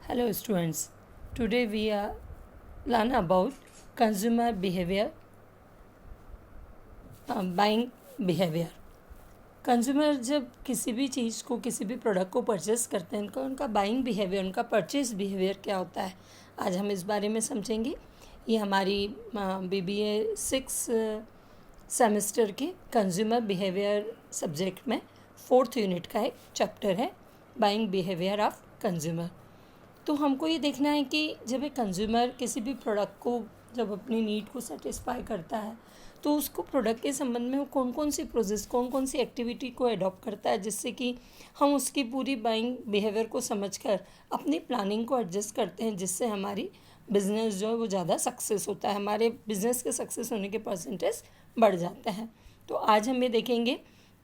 Hello students, today we are learn about consumer behavior, buying behavior. Consumer जब किसी भी चीज़ को किसी भी प्रोडक्ट को परचेस करते हैं उनका बाइंग बिहेवियर उनका परचेस बिहेवियर क्या होता है, आज हम इस बारे में समझेंगे। ये हमारी BBA 6 सेमेस्टर के कंज्यूमर बिहेवियर सब्जेक्ट में 4th यूनिट का एक चैप्टर है, बाइंग बिहेवियर ऑफ कंज्यूमर। तो हमको ये देखना है कि जब एक कंज्यूमर किसी भी प्रोडक्ट को जब अपनी नीड को सेटिस्फाई करता है तो उसको प्रोडक्ट के संबंध में वो कौन कौन सी प्रोसेस कौन कौन सी एक्टिविटी को अडॉप्ट करता है, जिससे कि हम उसकी पूरी बाइंग बिहेवियर को समझकर अपनी प्लानिंग को एडजस्ट करते हैं, जिससे हमारी बिजनेस जो है वो ज़्यादा सक्सेस होता है, हमारे बिजनेस के सक्सेस होने के परसेंटेज बढ़ जाते हैं। तो आज हम ये देखेंगे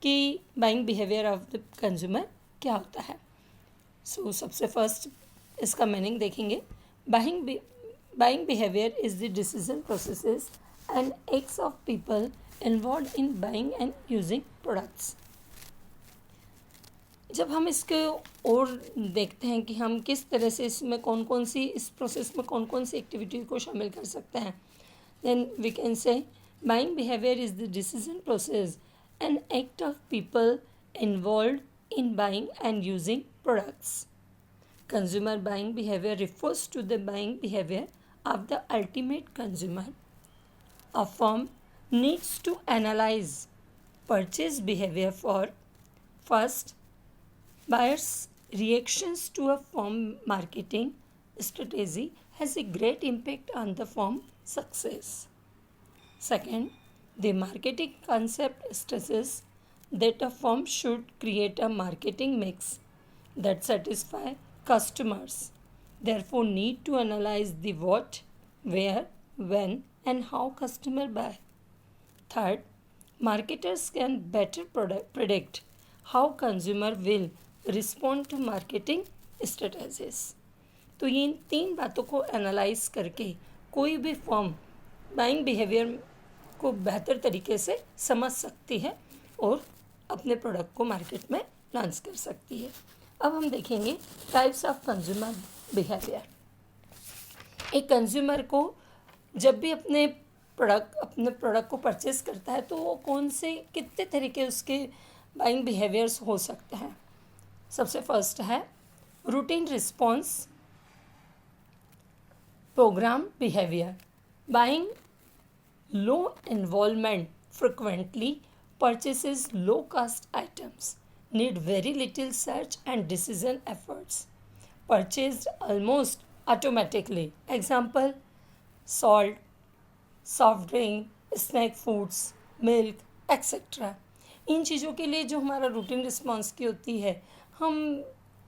कि buying behaviour of the consumer क्या होता है। सबसे फर्स्ट इसका मीनिंग देखेंगे। Buying behavior is the decision processes and acts of people involve in buying and using products. जब हम इसके और देखते हैं कि हम किस तरह से इसमें कौन कौन सी इस प्रोसेस में कौन कौन सी एक्टिविटी को शामिल कर सकते हैं, then we can say buying behavior is the decision process and act of people involve in buying and using products. Consumer buying behavior refers to the buying behavior of the ultimate consumer. A firm needs to analyze purchase behavior for first, buyers' reactions to a firm marketing strategy has a great impact on the firm success. Second, the marketing concept stresses that a firm should create a marketing mix that satisfy customers, therefore need to analyze the what, where, when and how customer buy. Third, marketers can better predict how consumer will respond to marketing strategies. तो ये इन 3 बातों को analyse करके कोई भी firm buying behaviour को बेहतर तरीके से समझ सकती है और अपने प्रोडक्ट को मार्केट में लॉन्च कर सकती है। अब हम देखेंगे टाइप्स ऑफ कंज्यूमर बिहेवियर। एक कंज्यूमर को जब भी अपने प्रोडक्ट को परचेस करता है तो वो कौन से कितने तरीके उसके बाइंग बिहेवियर्स हो सकते हैं। सबसे फर्स्ट है routine response programme behaviour. Buying low involvement frequently purchases low cost items, need very little search and decision efforts, purchased almost automatically. Example, salt, soft drink, snack foods, milk, etc. इन चीज़ों के लिए जो हमारा routine response की होती है हम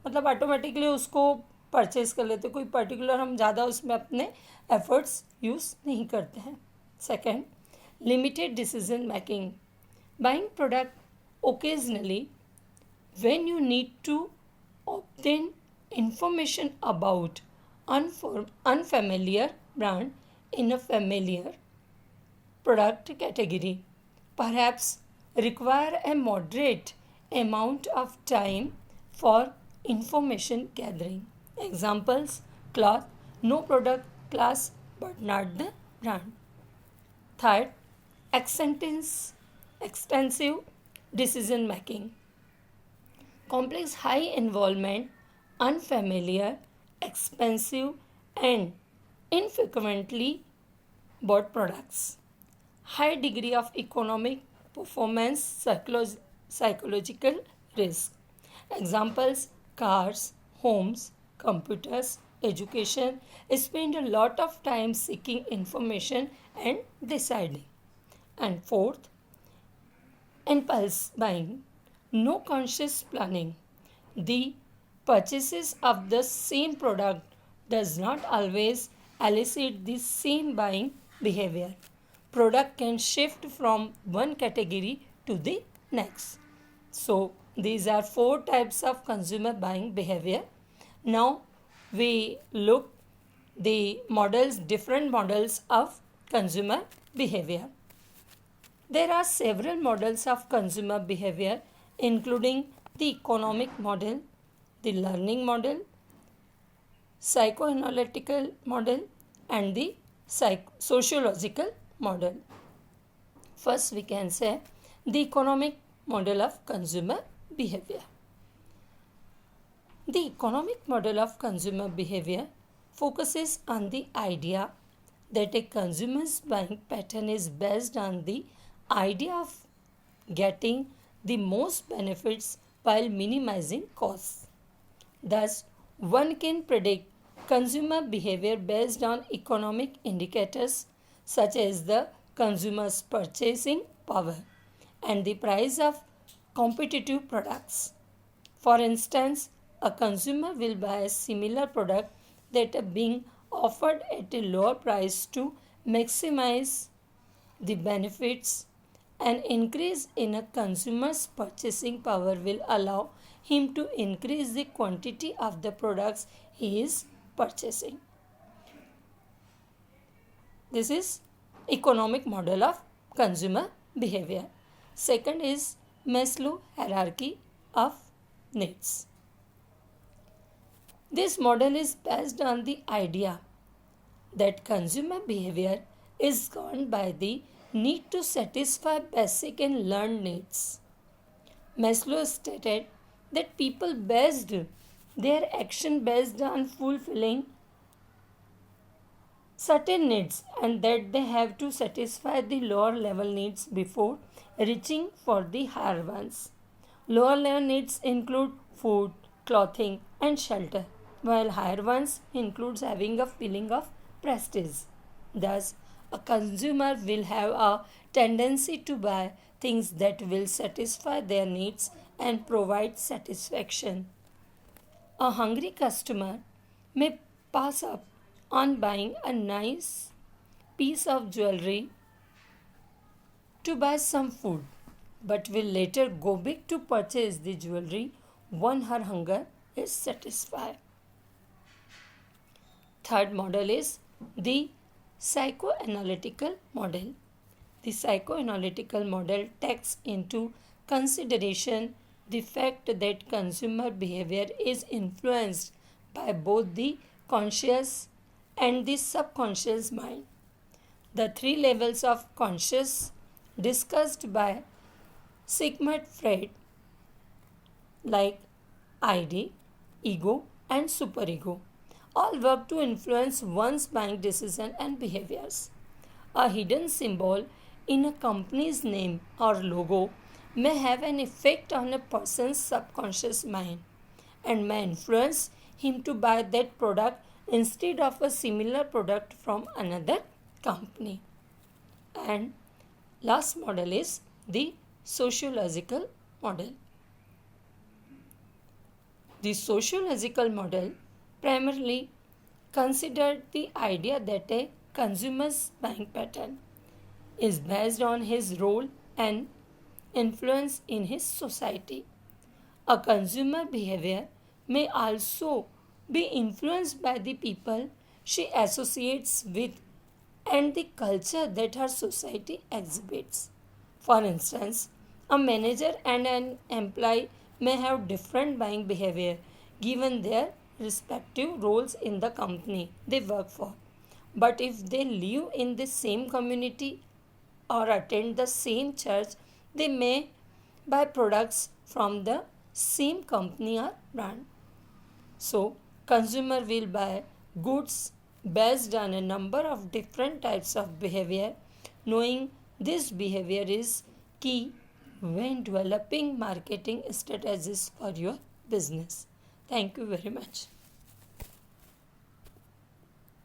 मतलब ऑटोमेटिकली उसको परचेज कर लेते, कोई पर्टिकुलर हम ज़्यादा उसमें अपने एफर्ट्स यूज़ नहीं करते हैं। Second, limited decision making. Buying product occasionally when you need to obtain information about unfamiliar brand in a familiar product category, perhaps require a moderate amount of time for information gathering. Examples, cloth, no product class but not the brand. Third, extensive decision making. Complex, high involvement, unfamiliar, expensive and infrequently bought products. High degree of economic performance, psychological risk. Examples, cars, homes, computers, education. Spend a lot of time seeking information and deciding. And fourth, impulse buying. No conscious planning. The purchases of the same product does not always elicit the same buying behavior. Product can shift from one category to the next. So these are 4 types of consumer buying behavior. Now we look the different models of consumer behavior. There are several models of consumer behavior including the economic model, the learning model, psychoanalytical model and the sociological model. First, we can say the economic model of consumer behavior. The economic model of consumer behavior focuses on the idea that a consumer's buying pattern is based on the idea of getting the most benefits while minimizing costs. Thus, one can predict consumer behavior based on economic indicators such as the consumer's purchasing power and the price of competitive products. For instance, a consumer will buy a similar product that are being offered at a lower price to maximize the benefits. An increase in a consumer's purchasing power will allow him to increase the quantity of the products he is purchasing. This is economic model of consumer behavior. Second is Maslow hierarchy of needs. This model is based on the idea that consumer behavior is governed by the need to satisfy basic and learned needs. Maslow stated that people based their action based on fulfilling certain needs and that they have to satisfy the lower level needs before reaching for the higher ones. Lower level needs include food, clothing and shelter, while higher ones includes having a feeling of prestige. Thus, a consumer will have a tendency to buy things that will satisfy their needs and provide satisfaction. A hungry customer may pass up on buying a nice piece of jewelry to buy some food, but will later go back to purchase the jewelry when her hunger is satisfied. Third model is the psychoanalytical model. The psychoanalytical model takes into consideration the fact that consumer behavior is influenced by both the conscious and the subconscious mind. The three levels of conscious discussed by Sigmund Freud, like ID, ego, and superego, all work to influence one's buying decision and behaviors. A hidden symbol in a company's name or logo may have an effect on a person's subconscious mind and may influence him to buy that product instead of a similar product from another company. And last model is the sociological model. The sociological model primarily considered the idea that a consumer's buying pattern is based on his role and influence in his society. A consumer behavior may also be influenced by the people she associates with and the culture that her society exhibits. For instance, a manager and an employee may have different buying behavior given their respective roles in the company they work for. But if they live in the same community or attend the same church, they may buy products from the same company or brand. So, consumer will buy goods based on a number of different types of behavior. Knowing this behavior is key when developing marketing strategies for your business. Thank you very much.